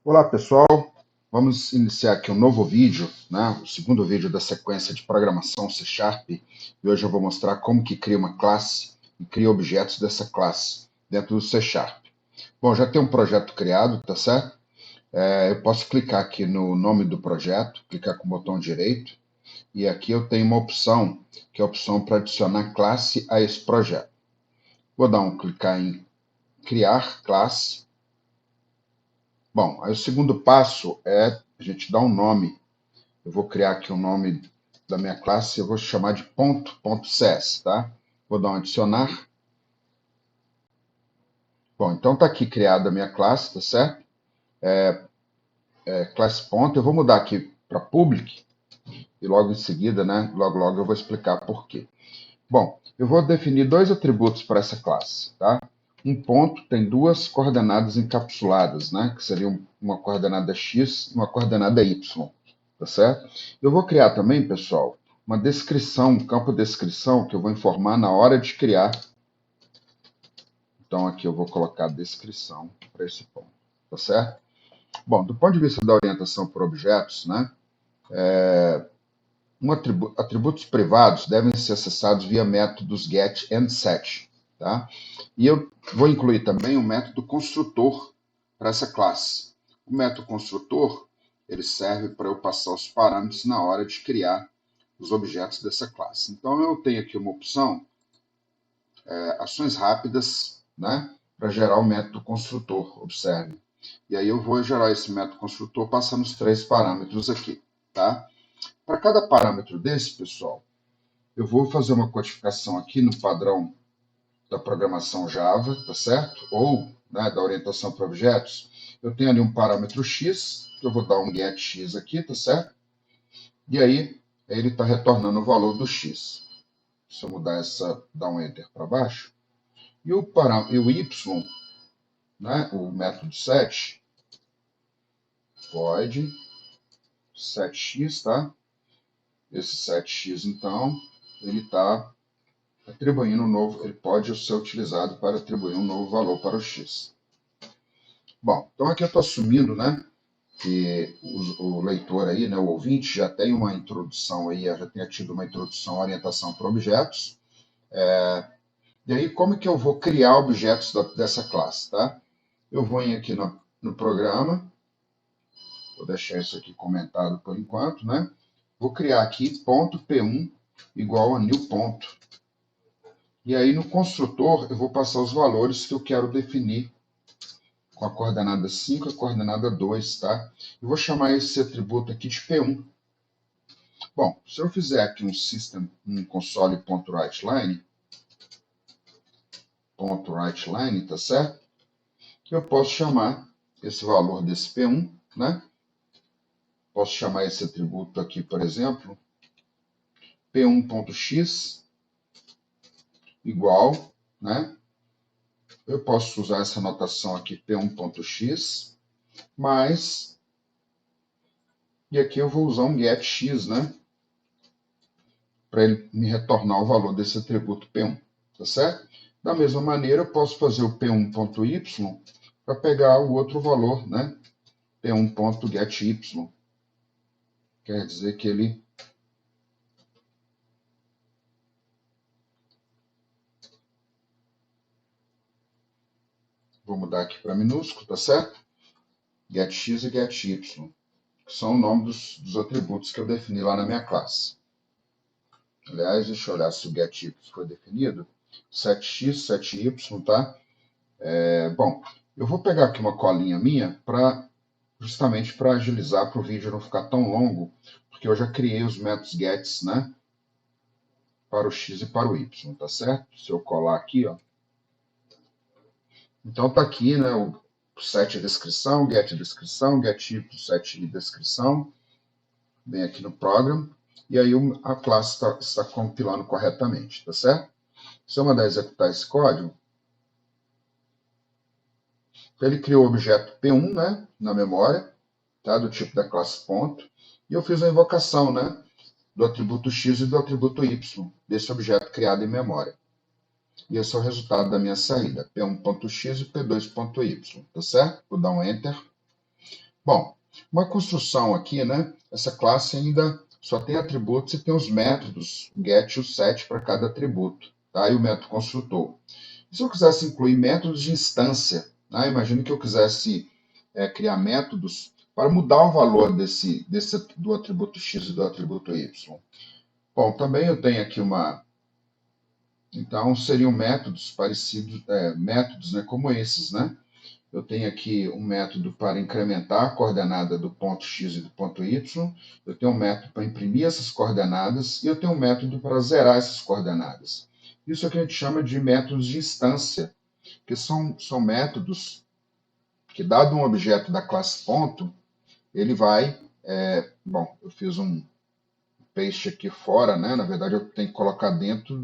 Olá pessoal, vamos iniciar aqui um novo vídeo, né? O segundo vídeo da sequência de programação C Sharp. E hoje eu vou mostrar como que cria uma classe e cria objetos dessa classe dentro do C Sharp. Bom, já tem um projeto criado, tá certo? Eu posso clicar aqui no nome do projeto, clicar com o botão direito, e aqui eu tenho uma opção, que é a opção para adicionar classe a esse projeto. Vou dar um clicar em criar classe. Bom, aí o segundo passo é a gente dar um nome. Eu vou criar aqui o nome da minha classe, eu vou chamar de ponto.cs, tá? Vou dar um adicionar. Bom, então tá aqui criada a minha classe, tá certo? Classe ponto, eu vou mudar aqui para public e logo em seguida, né? Logo eu vou explicar por quê. Bom, eu vou definir dois atributos para essa classe, tá? Um ponto tem duas coordenadas encapsuladas, né? Que seriam uma coordenada x e uma coordenada y, tá certo? Eu vou criar também, pessoal, uma descrição, um campo descrição que eu vou informar na hora de criar. Então aqui eu vou colocar descrição para esse ponto, tá certo? Bom, do ponto de vista da orientação por objetos, né? Atributos privados devem ser acessados via métodos get and set, tá? E eu vou incluir também o método construtor para essa classe. O método construtor ele serve para eu passar os parâmetros na hora de criar os objetos dessa classe. Então eu tenho aqui uma opção, ações rápidas, né, para gerar o método construtor, observe. E aí eu vou gerar esse método construtor passando os três parâmetros aqui, tá? Para cada parâmetro desse, pessoal, eu vou fazer uma codificação aqui no padrão da programação Java, tá certo? Ou né, da orientação para objetos. Eu tenho ali um parâmetro x, que eu vou dar um getX aqui, tá certo? E aí ele está retornando o valor do x. Se eu mudar dar um enter para baixo. E o y, né, o método set, void setx, tá? Esse setx, então, ele está atribuindo um novo, ele pode ser utilizado para atribuir um novo valor para o x. Bom, então aqui eu estou assumindo, né, que o leitor aí, né, o ouvinte, já tem uma introdução aí, já tenha tido uma introdução à orientação para objetos. E aí, como que eu vou criar objetos dessa classe, tá? Eu vou aqui no programa, vou deixar isso aqui comentado por enquanto, né? Vou criar aqui ponto P1 igual a new ponto. E aí no construtor eu vou passar os valores que eu quero definir com a coordenada 5 e a coordenada 2, tá? Eu vou chamar esse atributo aqui de P1. Bom, se eu fizer aqui um system, um console.writeLine, tá certo? Eu posso chamar esse valor desse P1, né? Posso chamar esse atributo aqui, por exemplo, P1.x igual, né? Eu posso usar essa notação aqui, P1.x, mais, e aqui eu vou usar um getX, né? Para ele me retornar o valor desse atributo P1, tá certo? Da mesma maneira, eu posso fazer o P1.y para pegar o outro valor, né? P1.getY. Quer dizer que ele vou mudar aqui para minúsculo, tá certo? GetX e GetY, que são o nome dos atributos que eu defini lá na minha classe. Aliás, deixa eu olhar se o GetY foi definido. 7x, 7y, tá? Bom, eu vou pegar aqui uma colinha minha justamente para agilizar para o vídeo não ficar tão longo, porque eu já criei os métodos gets, né? Para o x e para o y, tá certo? Se eu colar aqui, ó. Então tá aqui, né? O set descrição, get y, set descrição, vem aqui no program, e aí a classe está compilando corretamente, tá certo? Se eu mandar executar esse código, ele criou o objeto P1, né, na memória, tá, do tipo da classe ponto, e eu fiz a invocação, né, do atributo x e do atributo y, desse objeto criado em memória. E esse é o resultado da minha saída, P1.x e P2.y, tá certo? Vou dar um Enter. Bom, uma construção aqui, né? Essa classe ainda só tem atributos e tem os métodos get e o set para cada atributo, tá? E o método construtor. E se eu quisesse incluir métodos de instância, né? Imagine que eu quisesse criar métodos para mudar o valor do atributo x e do atributo y. Bom, também eu tenho aqui uma. Então, seriam métodos parecidos, métodos, né, como esses, né? Eu tenho aqui um método para incrementar a coordenada do ponto x e do ponto y, eu tenho um método para imprimir essas coordenadas e eu tenho um método para zerar essas coordenadas. Isso é o que a gente chama de métodos de instância, que são métodos que, dado um objeto da classe ponto, ele vai. Bom, eu fiz um paste aqui fora, né? Na verdade, eu tenho que colocar dentro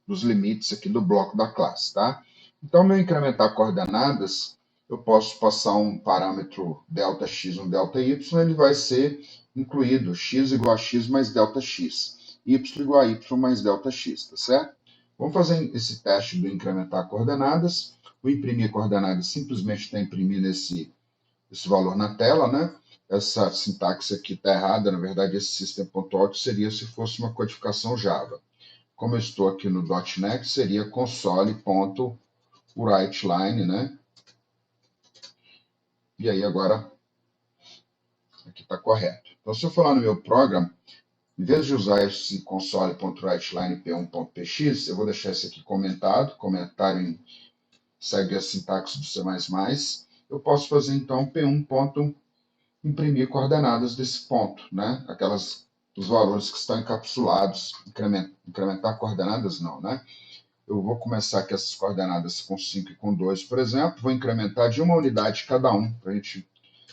dos limites aqui do bloco da classe, tá? Então, meu incrementar coordenadas, eu posso passar um parâmetro ΔX, um ΔY, ele vai ser incluído x igual a x mais ΔX, y igual a y mais ΔX, tá certo? Vamos fazer esse teste do incrementar coordenadas. O imprimir coordenadas simplesmente está imprimindo esse valor na tela, né? Essa sintaxe aqui está errada, na verdade esse system.out seria se fosse uma codificação Java. Como eu estou aqui no .NET, seria console.writeLine, né? E aí agora aqui está correto. Então se eu for lá no meu program, em vez de usar esse console.writeLine p1.px, eu vou deixar esse aqui comentado, comentário segue a sintaxe do C++, eu posso fazer então p1.imprimir coordenadas desse ponto, né? Os valores que estão encapsulados, incrementar coordenadas não, né? Eu vou começar aqui essas coordenadas com 5 e com 2, por exemplo, vou incrementar de uma unidade cada um, para a gente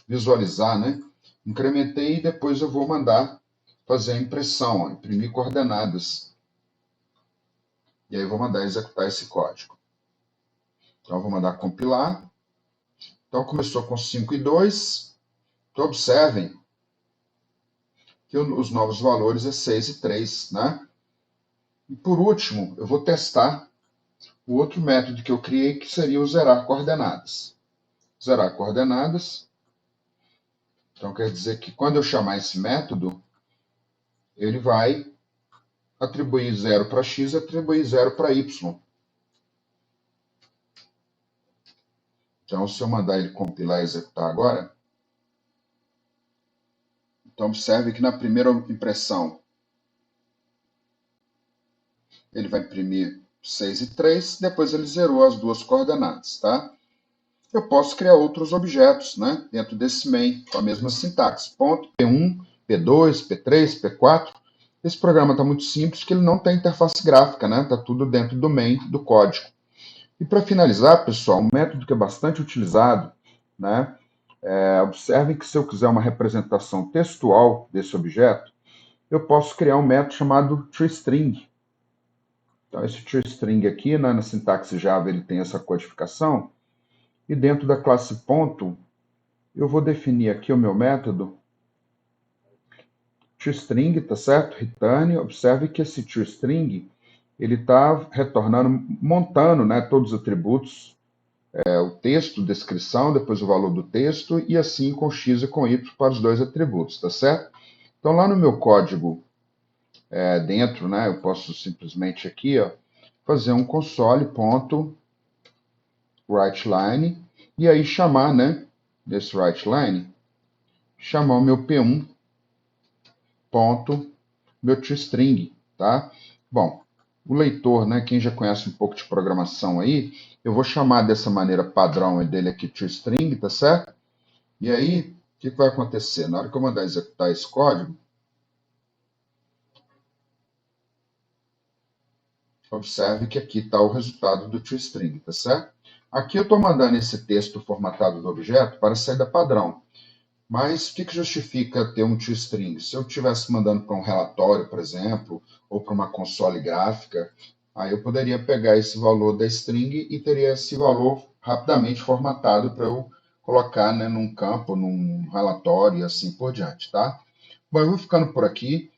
visualizar, né? Incrementei e depois eu vou mandar fazer a impressão, ó, imprimir coordenadas. E aí eu vou mandar executar esse código. Então eu vou mandar compilar. Então começou com 5 e 2. Então observem que os novos valores é 6 e 3, né? E por último, eu vou testar o outro método que eu criei, que seria o zerar coordenadas. Zerar coordenadas. Então quer dizer que quando eu chamar esse método, ele vai atribuir 0 para x e atribuir 0 para y. Então, se eu mandar ele compilar e executar agora, então observe que na primeira impressão ele vai imprimir 6 e 3, depois ele zerou as duas coordenadas, tá? Eu posso criar outros objetos, né, dentro desse main, com a mesma sintaxe, ponto P1, P2, P3, P4. Esse programa está muito simples, que ele não tem interface gráfica, né? Está tudo dentro do main do código. E para finalizar, pessoal, um método que é bastante utilizado, né? Observem que se eu quiser uma representação textual desse objeto, eu posso criar um método chamado toString. Então, esse toString aqui, né, na sintaxe Java, ele tem essa codificação. E dentro da classe ponto, eu vou definir aqui o meu método toString, tá certo? Return. Observe que esse toString, ele está retornando, montando, né, todos os atributos, o texto, descrição, depois o valor do texto, e assim com x e com y para os dois atributos, tá certo? Então lá no meu código dentro, né, eu posso simplesmente aqui, ó, fazer um console.writeLine e aí chamar, né, desse writeLine, chamar o meu P1 ponto meu toString, tá? Bom, o leitor, né, quem já conhece um pouco de programação aí, eu vou chamar dessa maneira padrão dele aqui toString, tá certo? E aí, o que vai acontecer? Na hora que eu mandar executar esse código, observe que aqui está o resultado do toString, tá certo? Aqui eu estou mandando esse texto formatado do objeto para a saída padrão. Mas o que justifica ter um toString? Se eu estivesse mandando para um relatório, por exemplo, ou para uma console gráfica, aí eu poderia pegar esse valor da string e teria esse valor rapidamente formatado para eu colocar, né, num campo, num relatório e assim por diante, tá? Bom, eu vou ficando por aqui.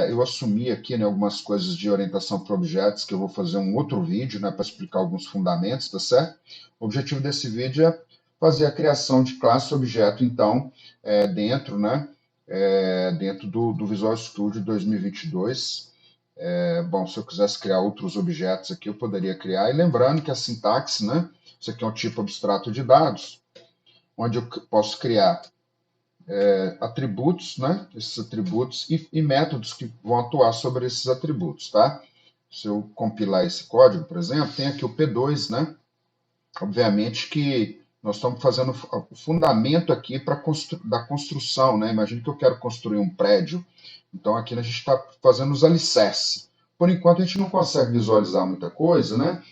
Eu assumi aqui, né, algumas coisas de orientação para objetos que eu vou fazer um outro vídeo, né, para explicar alguns fundamentos, tá certo? O objetivo desse vídeo é fazer a criação de classe objeto, então, dentro, né, dentro do Visual Studio 2022. Bom, se eu quisesse criar outros objetos aqui, eu poderia criar. E lembrando que a sintaxe, né, isso aqui é um tipo abstrato de dados, onde eu posso criar atributos, né, esses atributos e métodos que vão atuar sobre esses atributos, tá? Se eu compilar esse código, por exemplo, tem aqui o P2, né? Obviamente que nós estamos fazendo o fundamento aqui da construção, né? Imagina que eu quero construir um prédio, então aqui a gente está fazendo os alicerces. Por enquanto a gente não consegue visualizar muita coisa, né?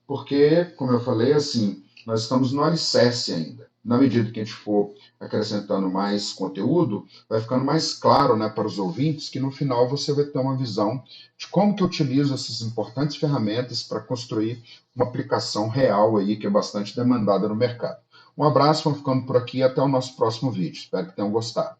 Porque, como eu falei, assim, nós estamos no alicerce ainda. Na medida que a gente for acrescentando mais conteúdo, vai ficando mais claro, né, para os ouvintes que no final você vai ter uma visão de como que eu utilizo essas importantes ferramentas para construir uma aplicação real aí que é bastante demandada no mercado. Um abraço, vamos ficando por aqui e até o nosso próximo vídeo. Espero que tenham gostado.